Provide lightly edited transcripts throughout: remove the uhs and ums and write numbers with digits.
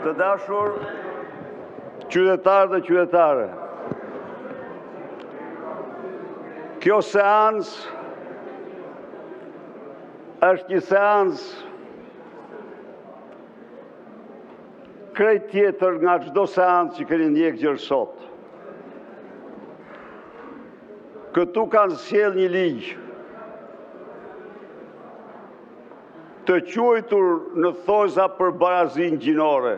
Të dashur qytetarë dhe qytetare, kjo seancë është një seancë krejt tjetër nga çdo seancë që keni ndjekë gjërë sot. Këtu kanë sjell një ligj të quajtur në thojza për barazinë gjinore,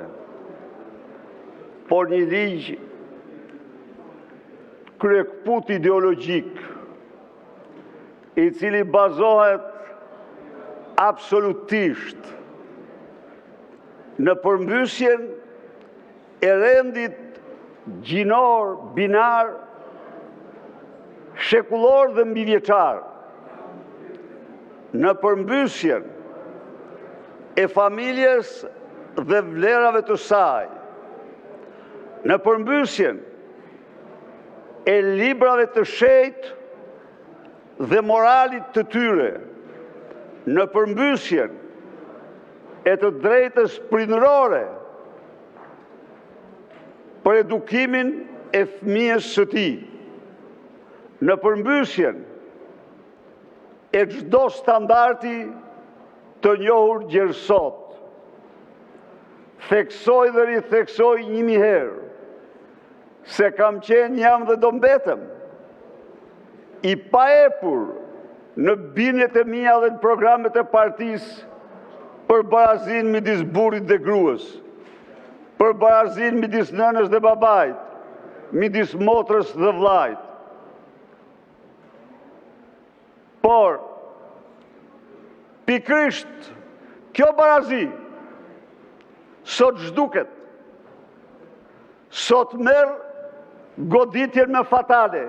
por një ligj kryekput ideologjik, i cili bazohet absolutisht në përmbysjen e rendit gjinor, binar, shekullor dhe mbivjeçar, në përmbysjen e familjes dhe vlerave të saj, në përmbysjen e librave të shenjtë dhe moralit të tyre, në përmbysjen e të drejtës prindërore për edukimin e fëmijës së tij, në përmbysjen e çdo standardi të njohur gjërë sot. Theksoj dhe ritheksoj 1000 herë se kam qenë, jam dhe do mbetem i paepur në bindjet e mia dhe në programet e partisë për barazinë midis burrit dhe gruas, për barazinë midis nënës dhe babait, midis motrës dhe vllait. Por pikërisht kjo barazi sot zhduket, sot merr goditjen me fatale,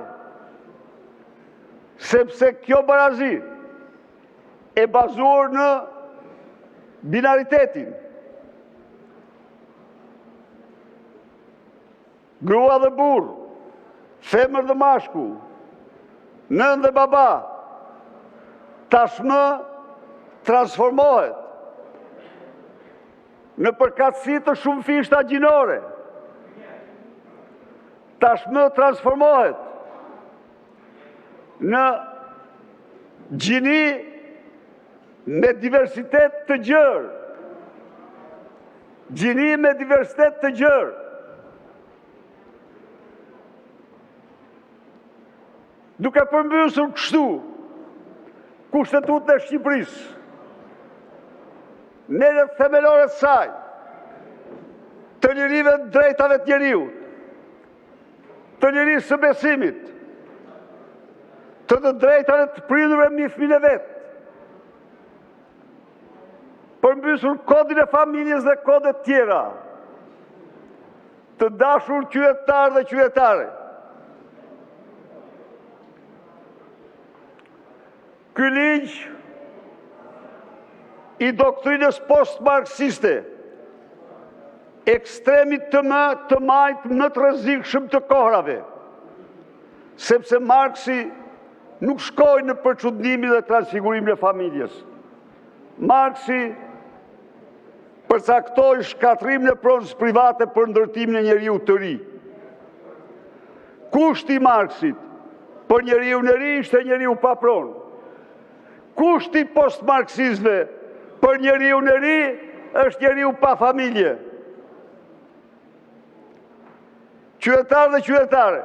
sepse kjo barazi e bazuar në binaritetin. Grua dhe burr, femër dhe mashkull, nën dhe baba, tashmë transformohet në përkatësi të shumë fishta gjinore. Tashmë transformohet në gjini me diversitet të gjerë. Gjini me diversitet të gjerë. Duke përmbysur kështu Kushtetutën e Shqipërisë, në themelore të saj, të lirive të drejtave të njeriut, të lirisë së besimit, të drejtave të prindërve mbi fëmijët e vet, përmbysur kodin e familjes dhe kodet tjera. Të dashur qytetarë dhe qytetare, ky ligj i doktrinës post-marksiste, ekstremit të majtë më të rrezikshëm të kohrave, sepse Marksi nuk shkoi në përçudnimin dhe transfigurimin e familjes. Marksi përcaktoi shkatrimin e pronës private për ndërtimin e njeriut të ri. Kushti i Marksit për njeriun e ri ishte njeriu pa pronë. Kushti post-marksizme për njeriun e ri është njeriu pa familje. Qytetarë dhe qytetare,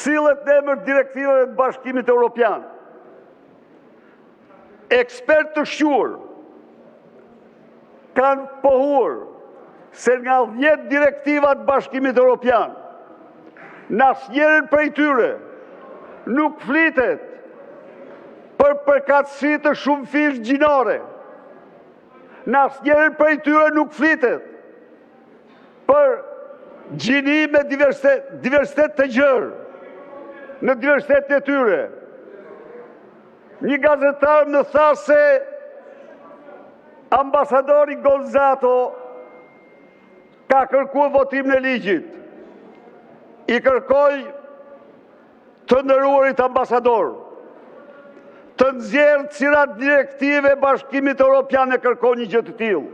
sillet në emër direktivave të Bashkimit Evropian. Ekspertë të shquar kanë pohuar se nga 10 direktiva të Bashkimit Evropian, në asnjërin prej tyre nuk flitet për përkatësi të shumë fish gjinore. Në asnjërin prej tyre nuk flitet për gjini me diversitet të gjerë, në diversitet të tyre. Një gazetar më tha se ambasadori Gonzato ka kërkuar votimin e ligjit. I kërkoi të nderuarit ambasador të nxjerrë cilat direktive Bashkimit Evropian e kërkon një gjë të tillë.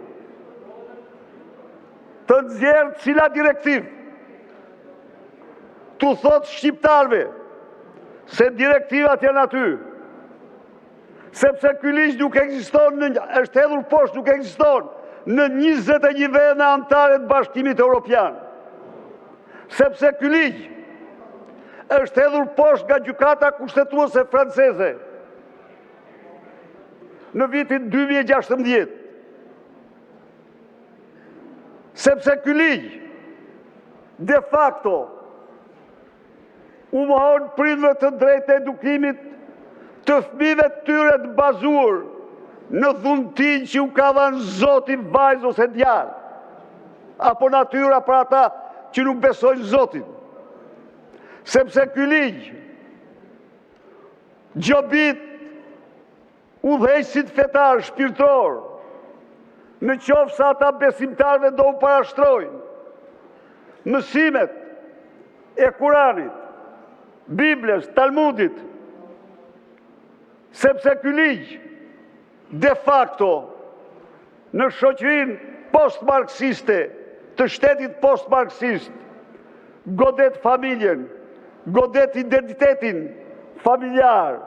Të nxjerrë cilat direktiv të thot shqiptarve se direktivat janë aty, sepse ky ligj nuk ekziston, është hedhur poshtë, nuk ekziston në 21 vende anëtare të Bashkimit Evropian. Sepse ky ligj është hedhur poshtë nga gjykata kushtetuese franceze në vitin 2016. Sepse ky ligj de facto u mohon prindërve të drejtë e edukimit të fëmijëve të tyre të bazuar në dhuntin që u ka dhënë Zoti vajzë ose djalë, apo natyra për ata që nuk besojnë Zotin. Sepse ky ligj gjobit udhëheqësit fetar shpirtëror, në qoftë se ata besimtarëve do u parashtrojnë mësimet e Kuranit, Biblës, Talmudit, sepse ky ligj de facto në shoqërinë post-marksiste të shtetit post-marksist godet familjen, godet identitetin familjar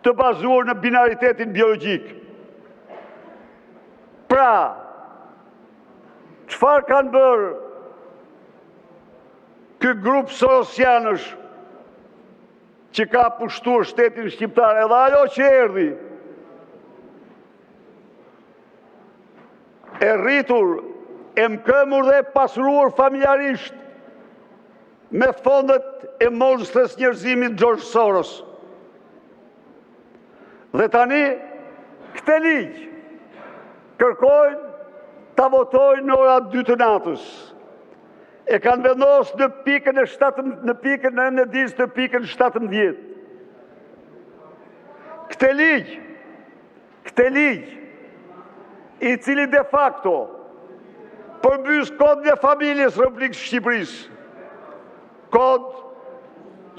të bazuar në binaritetin biologjik. Pra, çfarë kanë bërë ky grup sorosianësh që ka pushtuar shtetin shqiptar, edhe ajo që erdhi, e rritur, e mkëmur dhe pasuruar familjarisht me fondet e monstrës njerëzimit George Soros. Dhe tani, këtë ligj kërkojnë ta votojnë në ora 2 të natës. E kanë vendosur në pikën e 17. Këtë ligj, i cili de facto përmbys kodin e familjes Republikës së Shqipërisë, kod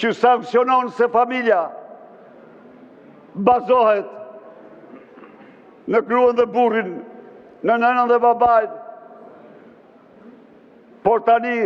që sankcionon se familja bazohet në gruan dhe burrin, në nënën dhe babajt, por tani